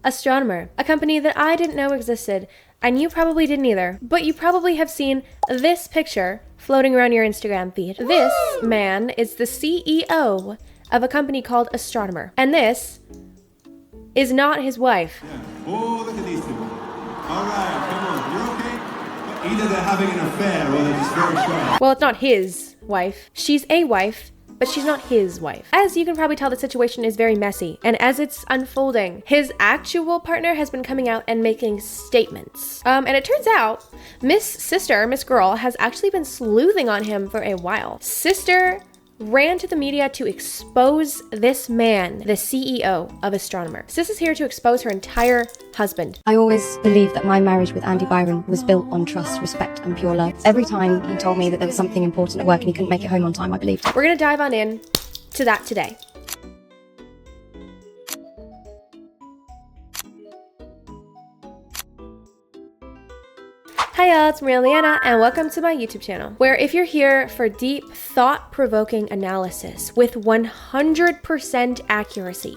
Astronomer, a company that I didn't know existed, and you probably didn't either, but you probably have seen this picture floating around your Instagram feed. This man is the CEO of a company called Astronomer, and this is not his wife. Yeah. Oh, look at these two. All right, come on, you're okay? Either they're having an affair or they're just very shy. Well, it's not his wife. She's a wife, but she's not his wife. As you can probably tell, the situation is very messy, and as it's unfolding, his actual partner has been coming out and making statements. And it turns out, Miss Girl, has actually been sleuthing on him for a while. Sister ran to the media to expose this man, the CEO of Astronomer. Sis is here to expose her entire husband. I always believed that my marriage with Andy Byron was built on trust, respect, and pure love. Every time he told me that there was something important at work and he couldn't make it home on time, I believed it. We're gonna dive on in to that today. Hi y'all, it's ELIANAM, and welcome to my YouTube channel, where if you're here for deep, thought-provoking analysis with 100% accuracy,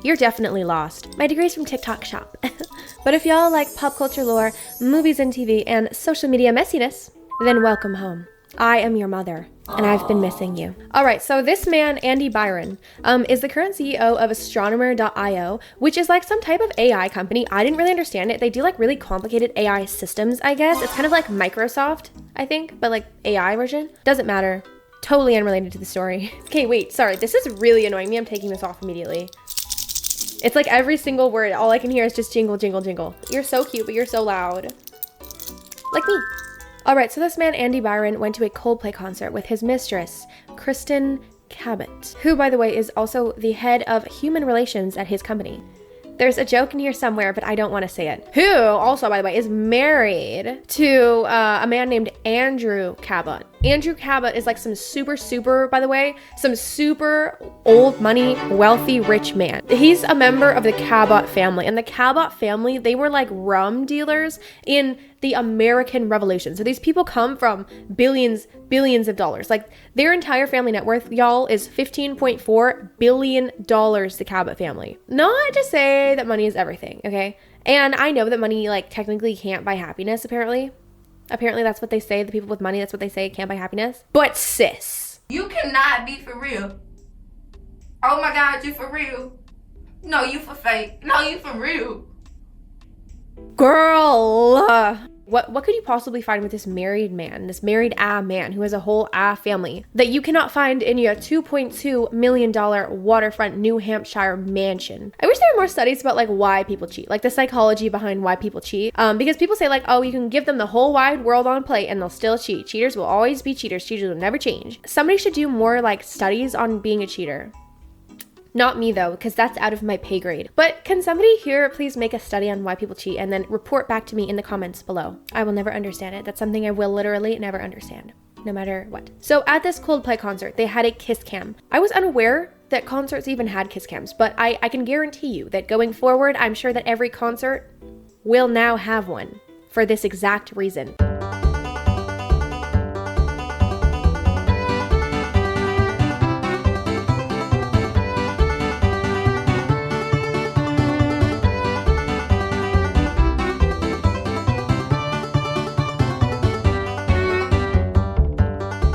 you're definitely lost. My degree's from TikTok Shop. But if y'all like pop culture lore, movies and TV, and social media messiness, then welcome home. I am your mother, and I've been missing you. All right, so this man, Andy Byron, is the current CEO of Astronomer.io, which is like some type of AI company. I didn't really understand it. They do like really complicated AI systems, I guess. It's kind of like Microsoft, I think, but like AI version. Doesn't matter. Totally unrelated to the story. Okay, wait, sorry. This is really annoying me. I'm taking this off immediately. It's like every single word, all I can hear is just jingle, jingle, jingle. You're so cute, but you're so loud. Like me. All right, so this man, Andy Byron, went to a Coldplay concert with his mistress, Kristin, cabot, who, by the way, is also the head of human relations at his company. There's a joke in here somewhere, but I don't want to say it. Who, also, by the way, is married to a man named Andrew Cabot. Andrew Cabot is like some super, by the way, some super old money, wealthy, rich man. He's a member of the Cabot family, and the Cabot family, they were like rum dealers in the American Revolution. So these people come from billions of dollars. Like their entire family net worth, y'all, is $15.4 billion, the Cabot family. Not to say that money is everything, okay? And I know that money like technically can't buy happiness, apparently. Apparently that's what they say. The people with money, that's what they say, can't buy happiness. But sis, you cannot be for real. Oh my God, you for real. No, you for fake. No, you for real. Girl. What could you possibly find with this married man, this married man who has a whole family that you cannot find in your $2.2 million waterfront New Hampshire mansion? I wish there were more studies about like why people cheat, like the psychology behind why people cheat. Because people say like, oh, you can give them the whole wide world on a plate and they'll still cheat. Cheaters will always be cheaters. Cheaters will never change. Somebody should do more like studies on being a cheater. Not me though, because that's out of my pay grade. But can somebody here please make a study on why people cheat and then report back to me in the comments below? I will never understand it. That's something I will literally never understand, no matter what. So at this Coldplay concert, they had a kiss cam. I was unaware that concerts even had kiss cams, but I can guarantee you that going forward, I'm sure that every concert will now have one for this exact reason.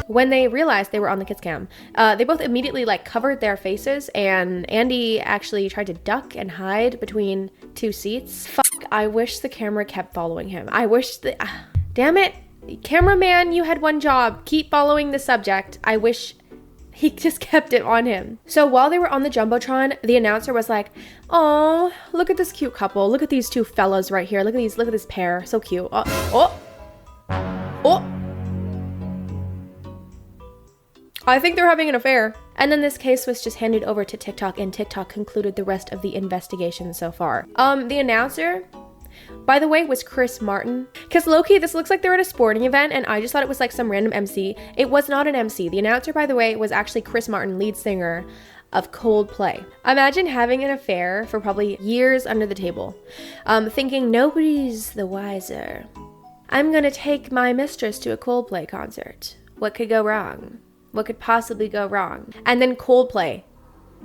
When they realized they were on the kiss cam, they both immediately like covered their faces, and Andy actually tried to duck and hide between two seats. Fuck, I wish the camera kept following him. I wish damn it, cameraman, you had one job. Keep following the subject. I wish he just kept it on him. So while they were on the Jumbotron, the announcer was like, oh, look at this cute couple. Look at these two fellas right here. Look at this pair. So cute. Oh. I think they're having an affair. And then this case was just handed over to TikTok, and TikTok concluded the rest of the investigation so far. The announcer, by the way, was Chris Martin. Because low-key, this looks like they're at a sporting event, and I just thought it was like some random MC. It was not an MC. The announcer, by the way, was actually Chris Martin, lead singer of Coldplay. Imagine having an affair for probably years under the table, thinking nobody's the wiser. I'm gonna take my mistress to a Coldplay concert. What could go wrong? What could possibly go wrong? And then Coldplay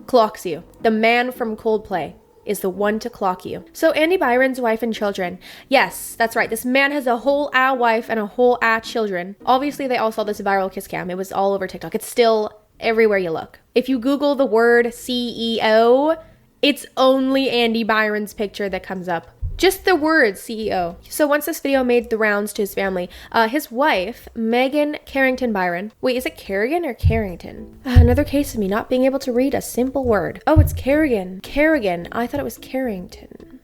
clocks you. The man from Coldplay is the one to clock you. So Andy Byron's wife and children. Yes, that's right. This man has a whole wife and a whole children. Obviously, they all saw this viral kiss cam. It was all over TikTok. It's still everywhere you look. If you Google the word CEO, it's only Andy Byron's picture that comes up. Just the word CEO. So once this video made the rounds to his family, his wife, Megan Carrington Byron. Wait, is it Kerrigon or Carrington? Another case of me not being able to read a simple word. Oh, it's Kerrigon. Kerrigon. I thought it was Carrington.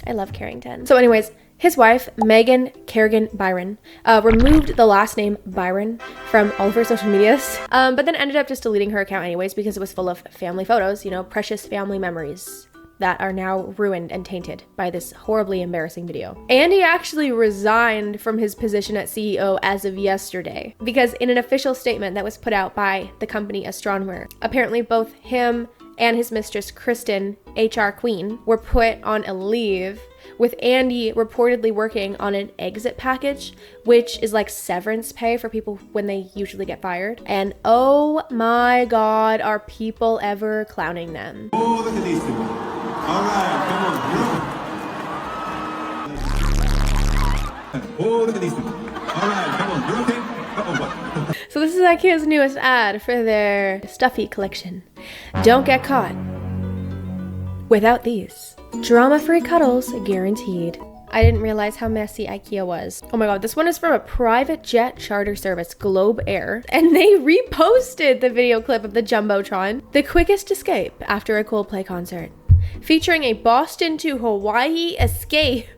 I love Carrington. So anyways, his wife, Megan Kerrigon Byron, removed the last name Byron from all of her social medias, but then ended up just deleting her account anyways because it was full of family photos, you know, precious family memories that are now ruined and tainted by this horribly embarrassing video. Andy actually resigned from his position at CEO as of yesterday because in an official statement that was put out by the company Astronomer, apparently both him and his mistress Kristin, HR Queen, were put on a leave, with Andy reportedly working on an exit package, which is like severance pay for people when they usually get fired. And oh my God, are people ever clowning them? Oh, look at these two. All right, come on. Oh, look at these two. All right, come on. You're okay? Uh-oh, what? So this is IKEA's newest ad for their stuffy collection. Don't get caught without these. Drama-free cuddles guaranteed. I didn't realize how messy IKEA was. Oh my God, this one is from a private jet charter service, Globe Air, and they reposted the video clip of the Jumbotron, the quickest escape after a Coldplay concert, featuring a Boston to Hawaii escape.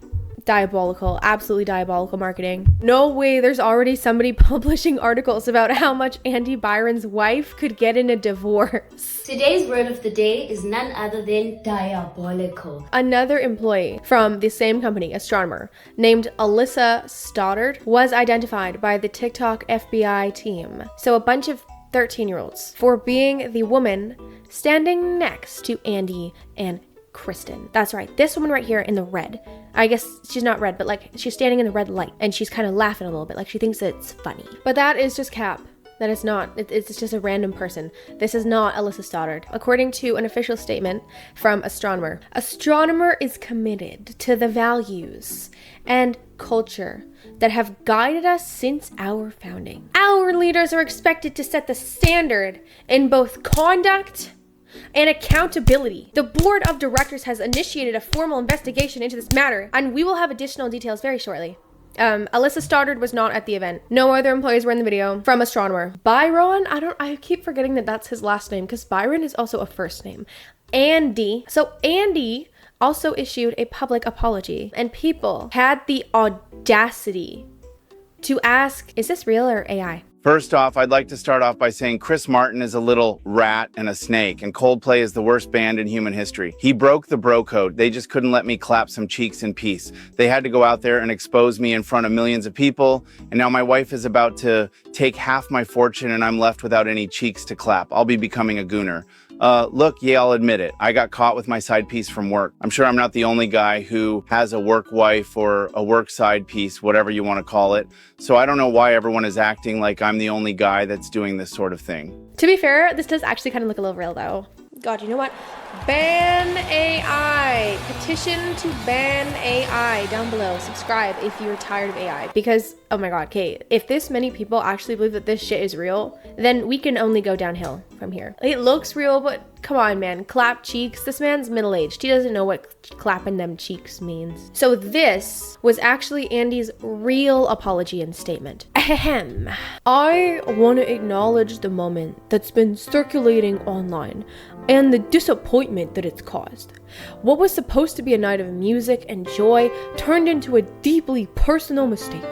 Diabolical, absolutely diabolical marketing. No way, there's already somebody publishing articles about how much Andy Byron's wife could get in a divorce. Today's word of the day is none other than diabolical. Another employee from the same company, Astronomer, named Alyssa Stoddard, was identified by the TikTok FBI team. So a bunch of 13-year-olds for being the woman standing next to Andy and Kristin. That's right, this woman right here in the red. I guess she's not red, but like she's standing in the red light and she's kind of laughing a little bit like she thinks it's funny. But that is just cap. That is not, it's just a random person. This is not Alyssa Stoddard. According to an official statement from Astronomer, Astronomer is committed to the values and culture that have guided us since our founding. Our leaders are expected to set the standard in both conduct and accountability. The board of directors has initiated a formal investigation into this matter, and we will have additional details very shortly. Alyssa Stoddard was not at the event. No other employees were in the video from Astronomer. Byron, I keep forgetting that that's his last name because Byron is also a first name. Andy. So Andy also issued a public apology, and people had the audacity to ask, is this real or AI? First off, I'd like to start off by saying Chris Martin is a little rat and a snake, and Coldplay is the worst band in human history. He broke the bro code. They just couldn't let me clap some cheeks in peace. They had to go out there and expose me in front of millions of people, and now my wife is about to take half my fortune and I'm left without any cheeks to clap. I'll be becoming a gooner. Look, yeah, I'll admit it. I got caught with my side piece from work. I'm sure I'm not the only guy who has a work wife or a work side piece, whatever you want to call it. So I don't know why everyone is acting like I'm the only guy that's doing this sort of thing. To be fair, this does actually kind of look a little real though. God, you know what? Ban AI. Petition to ban AI down below. Subscribe if you're tired of AI. Because, oh my God, Kate, if this many people actually believe that this shit is real, then we can only go downhill from here. It looks real, but come on, man. Clap cheeks. This man's middle-aged. He doesn't know what clapping them cheeks means. So this was actually Andy's real apology and statement. Ahem. I want to acknowledge the moment that's been circulating online and the disappointment that it's caused. What was supposed to be a night of music and joy turned into a deeply personal mistake,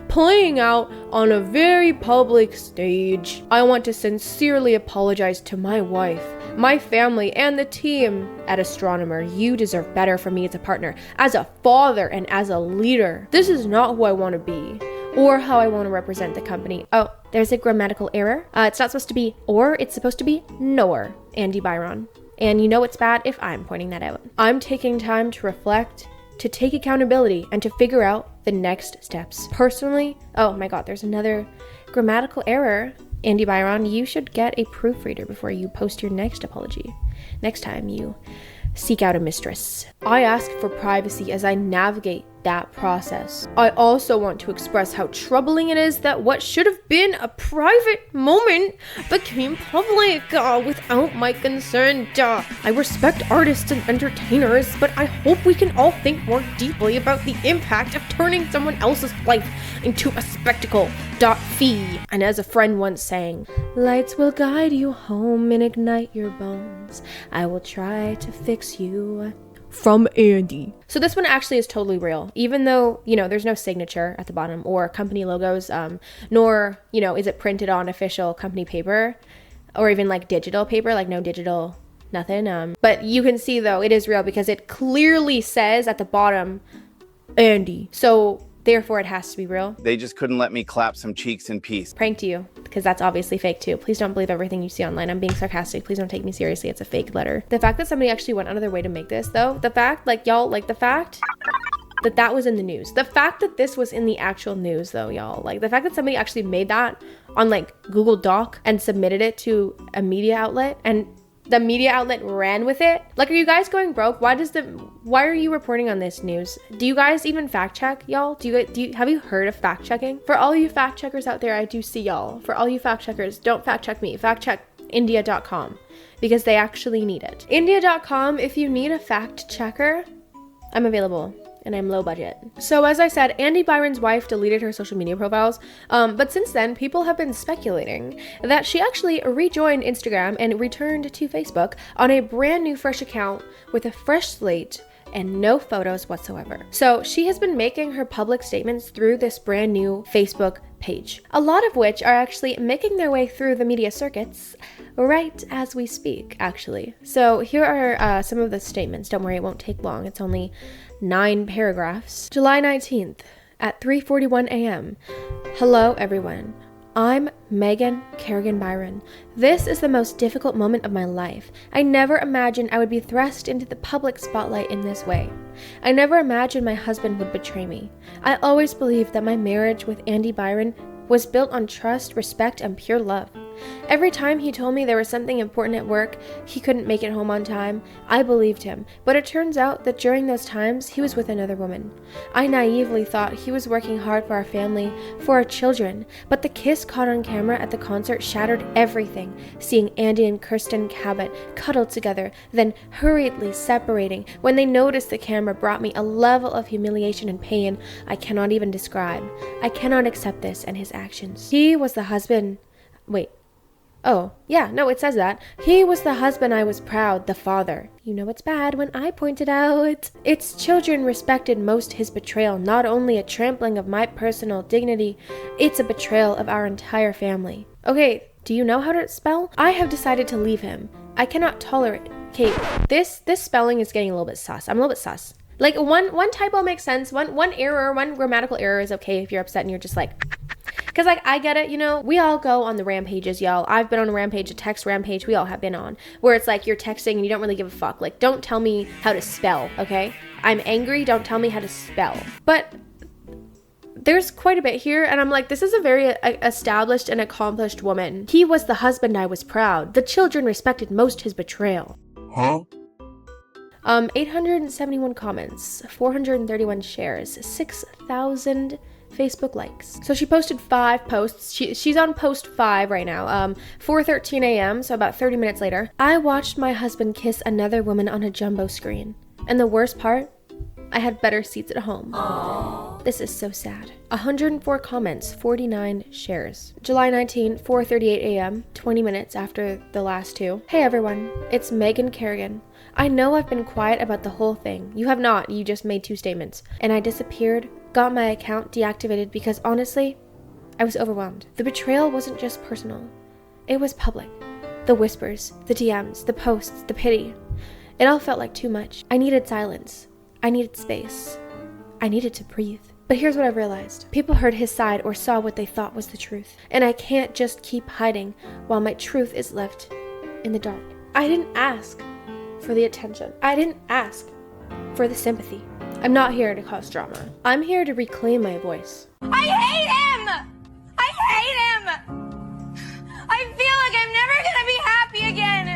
playing out on a very public stage. I want to sincerely apologize to my wife, my family, and the team at Astronomer. You deserve better from me as a partner, as a father, and as a leader. This is not who I want to be, or how I want to represent the company. Oh, there's a grammatical error. It's not supposed to be or, it's supposed to be nor, Andy Byron. And you know it's bad if I'm pointing that out. I'm taking time to reflect, to take accountability, and to figure out the next steps. Personally, oh my God, there's another grammatical error. Andy Byron, you should get a proofreader before you post your next apology. Next time you seek out a mistress. I ask for privacy as I navigate that process. I also want to express how troubling it is that what should have been a private moment became public without my consent. I respect artists and entertainers, but I hope we can all think more deeply about the impact of turning someone else's life into a spectacle. Fee. And as a friend once sang, lights will guide you home and ignite your bones. I will try to fix you. From Andy. So this one actually is totally real, even though, you know, there's no signature at the bottom or company logos, nor, you know, is it printed on official company paper or even like digital paper, like no digital, nothing. But you can see though, it is real because it clearly says at the bottom, Andy. So therefore it has to be real. They just couldn't let me clap some cheeks in peace. Pranked you, because that's obviously fake too. Please don't believe everything you see online. I'm being sarcastic. Please don't take me seriously. It's a fake letter. The fact that somebody actually went out of their way to make this though, the fact, like y'all, like the fact that was in the news. The fact that this was in the actual news though, y'all, like the fact that somebody actually made that on like Google Doc and submitted it to a media outlet and the media outlet ran with it. Like, are you guys going broke? Why are you reporting on this news? Do you guys even fact check, y'all? Have you heard of fact checking? For all you fact checkers out there, I do see y'all. For all you fact checkers, don't fact check me. Fact check India.com because they actually need it. India.com, if you need a fact checker, I'm available. And I'm low budget. So as I said, Andy Byron's wife deleted her social media profiles, but since then, people have been speculating that she actually rejoined Instagram and returned to Facebook on a brand new fresh account with a fresh slate and no photos whatsoever. So she has been making her public statements through this brand new Facebook page, a lot of which are actually making their way through the media circuits right as we speak, actually. So here are some of the statements. Don't worry, it won't take long. It's only 9 paragraphs. July 19th at 3:41 a.m. Hello, everyone. I'm Megan Kerrigon Byron. This is the most difficult moment of my life. I never imagined I would be thrust into the public spotlight in this way. I never imagined my husband would betray me. I always believed that my marriage with Andy Byron was built on trust, respect, and pure love. Every time he told me there was something important at work, he couldn't make it home on time, I believed him, but it turns out that during those times, he was with another woman. I naively thought he was working hard for our family, for our children, but the kiss caught on camera at the concert shattered everything, seeing Andy and Kristin Cabot cuddled together, then hurriedly separating. When they noticed the camera brought me a level of humiliation and pain I cannot even describe. I cannot accept this and his actions. He was the husband... Wait. Oh, yeah, no, it says that. He was the husband I was proud, the father. You know it's bad when I point it out. Its children respected most his betrayal, not only a trampling of my personal dignity, it's a betrayal of our entire family. Okay, do you know how to spell? I have decided to leave him. I cannot tolerate... Okay, this spelling is getting a little bit sus. I'm a little bit sus. Like, one typo makes sense. One error, one grammatical error is okay if you're upset and you're just like... Because, like, I get it, you know, we all go on the rampages, y'all. I've been on a rampage, a text rampage, we all have been on, where it's like you're texting and you don't really give a fuck. Like, don't tell me how to spell, okay? I'm angry, don't tell me how to spell. But there's quite a bit here, and I'm like, this is a very established and accomplished woman. He was the husband I was proud. The children respected most his betrayal. Huh? 871 comments, 431 shares, 6,000... Facebook likes. So she posted 5 posts. She's on post 5 right now. 4:13 a.m. So about 30 minutes later, I watched my husband kiss another woman on a jumbo screen. And the worst part, I had better seats at home. Aww. This is so sad. 104 comments, 49 shares. July 19, 4:38 a.m., 20 minutes after the last 2. Hey everyone, it's Megan Kerrigon. I know I've been quiet about the whole thing. You have not, you just made 2 statements. And I disappeared, got my account deactivated because honestly, I was overwhelmed. The betrayal wasn't just personal. It was public. The whispers, the DMs, the posts, the pity. It all felt like too much. I needed silence. I needed space. I needed to breathe. But here's what I've realized. People heard his side or saw what they thought was the truth. And I can't just keep hiding while my truth is left in the dark. I didn't ask for the attention. I didn't ask for the sympathy. I'm not here to cause drama. I'm here to reclaim my voice. I hate him! I hate him! I feel like I'm never gonna be happy again.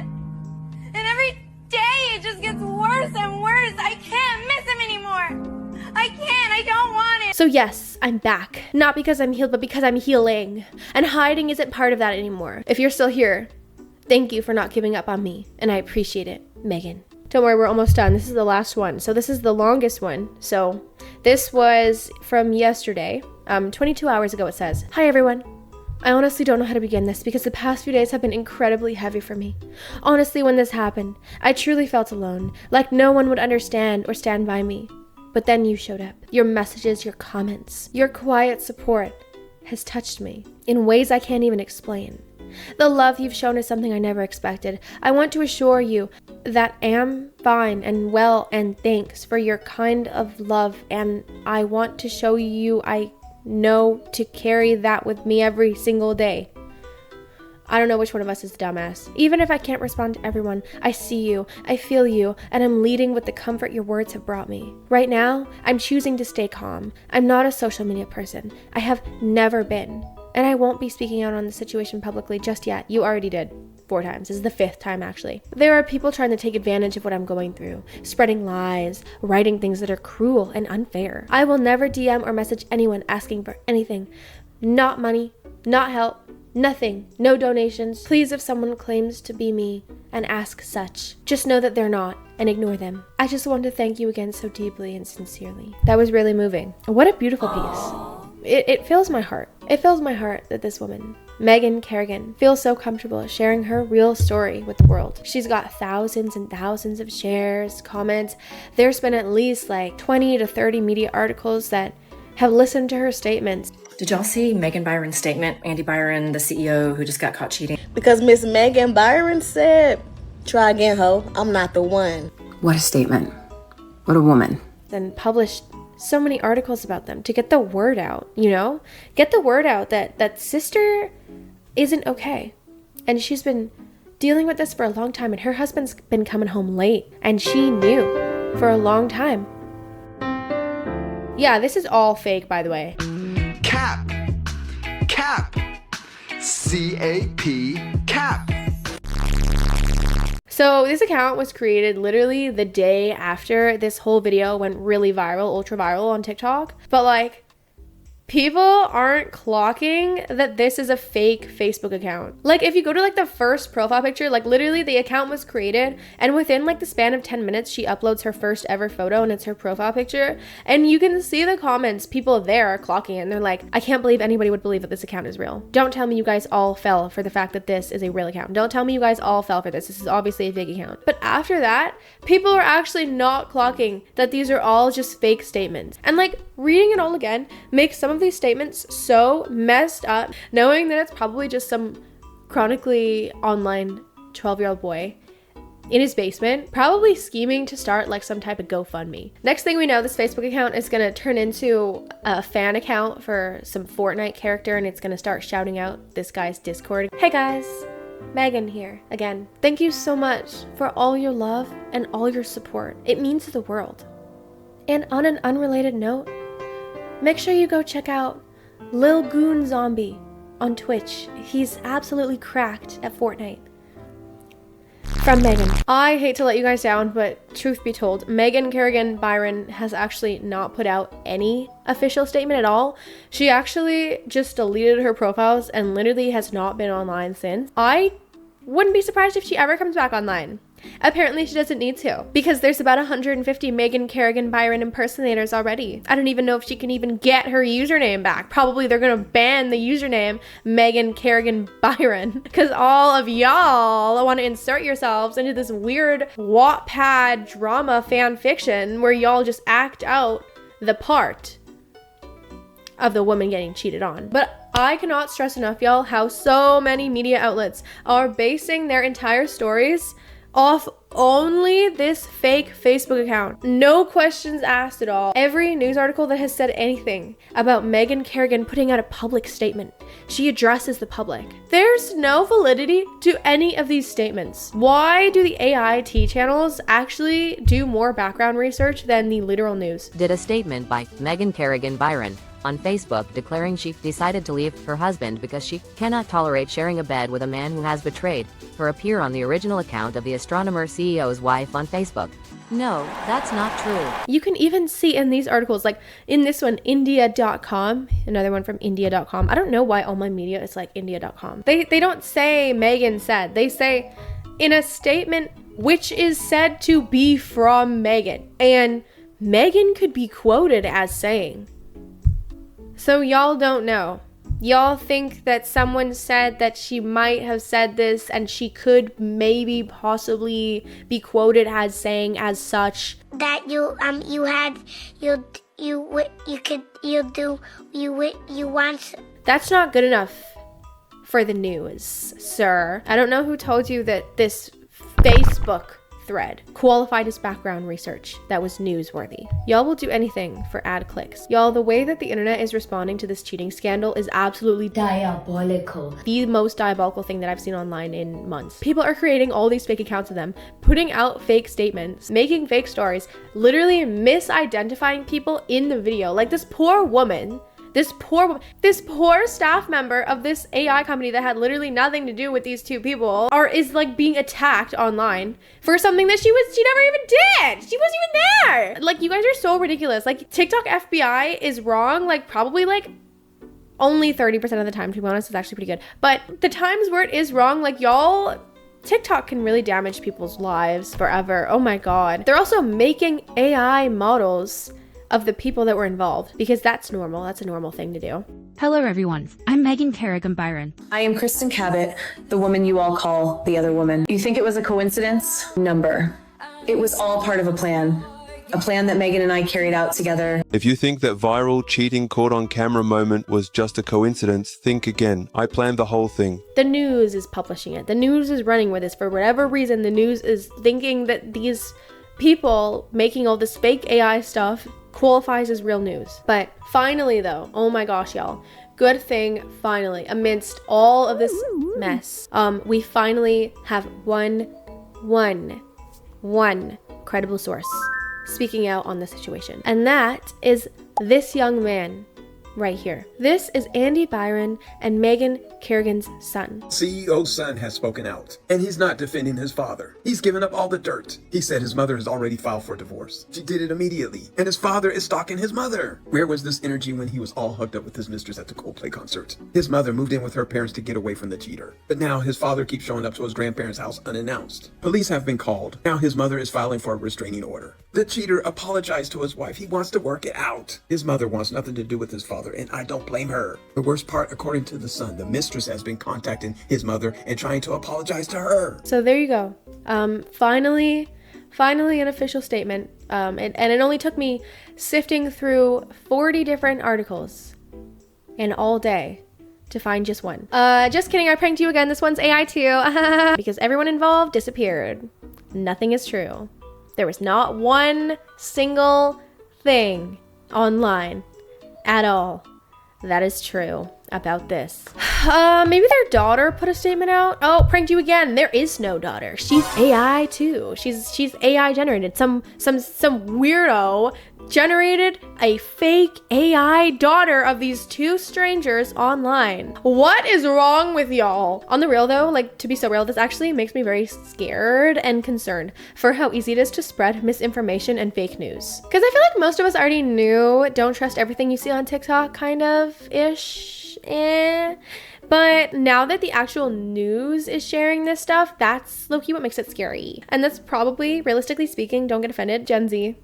And every day it just gets worse and worse. I can't miss him anymore. I can't. I don't want it. So yes, I'm back. Not because I'm healed, but because I'm healing. And hiding isn't part of that anymore. If you're still here, thank you for not giving up on me. And I appreciate it, Megan. Don't worry, we're almost done. This is the last one. So this is the longest one. So this was from yesterday, 22 hours ago it says. Hi everyone. I honestly don't know how to begin this because the past few days have been incredibly heavy for me. Honestly, when this happened, I truly felt alone, like no one would understand or stand by me. But then you showed up. Your messages, your comments, your quiet support has touched me in ways I can't even explain. The love you've shown is something I never expected. I want to assure you that I am fine and well, and thanks for your kind of love, and I want to show you I know to carry that with me every single day. I don't know which one of us is the dumbass. Even if I can't respond to everyone, I see you, I feel you, and I'm leading with the comfort your words have brought me. Right now, I'm choosing to stay calm. I'm not a social media person. I have never been. And I won't be speaking out on the situation publicly just yet. You already did 4 times. This is the 5th time, actually. There are people trying to take advantage of what I'm going through, spreading lies, writing things that are cruel and unfair. I will never DM or message anyone asking for anything. Not money, not help, nothing, no donations. Please, if someone claims to be me and ask such, just know that they're not and ignore them. I just want to thank you again so deeply and sincerely. That was really moving. What a beautiful piece. It fills my heart. It fills my heart that this woman, Megan Kerrigon, feels so comfortable sharing her real story with the world. She's got thousands and thousands of shares, comments. There's been at least like 20 to 30 media articles that have listened to her statements. Did y'all see Megan Byron's statement? Andy Byron, the CEO who just got caught cheating. Because Miss Megan Byron said, try again, ho. I'm not the one. What a statement. What a woman. Then published so many articles about them to get the word out, you know? Get the word out that sister isn't okay. And she's been dealing with this for a long time, and her husband's been coming home late, and she knew for a long time. Yeah, this is all fake, by the way. Cap. C-A-P, cap. So this account was created literally the day after this whole video went really viral, ultra viral on TikTok. But like, people aren't clocking that this is a fake Facebook account. Like, if you go to like the first profile picture, like literally the account was created and within like the span of 10 minutes, she uploads her first ever photo and it's her profile picture. And you can see the comments, people there are clocking it and they're like, I can't believe anybody would believe that this account is real. Don't tell me you guys all fell for the fact that this is a real account. Don't tell me you guys all fell for this. This is obviously a fake account. But after that, people are actually not clocking that these are all just fake statements. And like, reading it all again makes some of these statements so messed up, knowing that it's probably just some chronically online 12-year-old boy in his basement, probably scheming to start like some type of GoFundMe. Next thing we know, this Facebook account is gonna turn into a fan account for some Fortnite character, and it's gonna start shouting out this guy's Discord. Hey guys, Megan here again. Thank you so much for all your love and all your support. It means the world. And on an unrelated note, make sure you go check out Lil Goon Zombie on Twitch. He's absolutely cracked at Fortnite. From Megan. I hate to let you guys down, but truth be told, Megan Kerrigon Byron has actually not put out any official statement at all. She actually just deleted her profiles and literally has not been online since. I wouldn't be surprised if she ever comes back online. Apparently she doesn't need to, because there's about 150 Megan Kerrigon Byron impersonators already. I don't even know if she can even get her username back. Probably they're gonna ban the username Megan Kerrigon Byron, because all of y'all want to insert yourselves into this weird Wattpad drama fan fiction where y'all just act out the part of the woman getting cheated on. But I cannot stress enough, y'all, how so many media outlets are basing their entire stories off only this fake Facebook account. No questions asked at all. Every news article that has said anything about Megan Kerrigon putting out a public statement, she addresses the public. There's no validity to any of these statements. Why do the AIT channels actually do more background research than the literal news? Did a statement by Megan Kerrigon Byron on Facebook declaring she decided to leave her husband because she cannot tolerate sharing a bed with a man who has betrayed her appear on the original account of the astronomer CEO's wife on Facebook. No, that's not true. You can even see in these articles, like in this one, India.com, another one from India.com. I don't know why all my media is like India.com. They don't say Megan said. They say in a statement which is said to be from Megan. And Megan could be quoted as saying. So y'all don't know. Y'all think that someone said that she might have said this and she could maybe possibly be quoted as saying as such. That you want. That's not good enough for the news, sir. I don't know who told you that this Facebook thread qualified as background research that was newsworthy. Y'all will do anything for ad clicks. Y'all, the way that the internet is responding to this cheating scandal is absolutely diabolical. The most diabolical thing that I've seen online in months. People are creating all these fake accounts of them, putting out fake statements, making fake stories, literally misidentifying people in the video. Like this poor woman, this poor staff member of this AI company that had literally nothing to do with these two people is like being attacked online for something that she never even did. She wasn't even there. Like, you guys are so ridiculous. Like, TikTok FBI is wrong, like probably like only 30% of the time, to be honest. It's actually pretty good. But the times where it is wrong, like y'all, TikTok can really damage people's lives forever. Oh my God. They're also making AI models of the people that were involved, because that's normal. That's a normal thing to do. Hello everyone, I'm Kerrigon Byron. I am Kristin Cabot, the woman you all call the other woman. You think it was a coincidence? Number. It was all part of a plan that Megan and I carried out together. If you think that viral cheating caught on camera moment was just a coincidence, think again. I planned the whole thing. The news is publishing it. The news is running with this. For whatever reason, the news is thinking that these people making all this fake AI stuff qualifies as real news. But finally though, oh my gosh, y'all, good thing finally, amidst all of this mess, we finally have one credible source speaking out on the situation. And that is this young man right here. This is Andy Byron and Megan Kerrigon's son. CEO's son has spoken out, and he's not defending his father. He's given up all the dirt. He said his mother has already filed for divorce. She did it immediately, and his father is stalking his mother. Where was this energy when he was all hugged up with his mistress at the Coldplay concert? His mother moved in with her parents to get away from the cheater, but now his father keeps showing up to his grandparents' house unannounced. Police have been called. Now his mother is filing for a restraining order. The cheater apologized to his wife. He wants to work it out. His mother wants nothing to do with his father, and I don't blame her. The worst part, according to the son, the mistress has been contacting his mother and trying to apologize to her. So there you go. Finally an official statement. And it only took me sifting through 40 different articles in all day to find just one. Just kidding, I pranked you again. This one's AI too. Because everyone involved disappeared. Nothing is true. There was not one single thing online at all that is true about this. Maybe their daughter put a statement out. Oh, pranked you again. There is no daughter. She's AI too. She's AI generated. Some weirdo generated a fake AI daughter of these two strangers online. What is wrong with y'all? On the real though, like, to be so real, this actually makes me very scared and concerned for how easy it is to spread misinformation and fake news. Because I feel like most of us already knew, don't trust everything you see on TikTok kind of ish. But now that the actual news is sharing this stuff, that's low-key what makes it scary. And that's probably, realistically speaking, don't get offended, Gen Z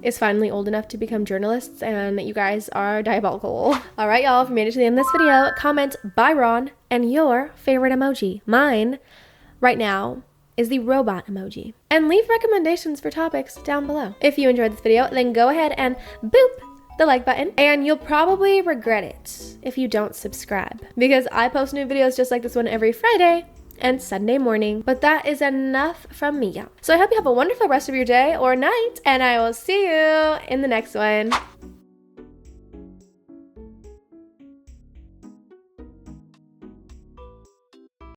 is finally old enough to become journalists, and you guys are diabolical. All right, y'all, if you made it to the end of this video, comment Byron and your favorite emoji. Mine right now is the robot emoji. And leave recommendations for topics down below. If you enjoyed this video, then go ahead and boop the like button, and you'll probably regret it if you don't subscribe, because I post new videos just like this one every Friday and Sunday morning. But that is enough from me, y'all. So I hope you have a wonderful rest of your day or night, and I will see you in the next one.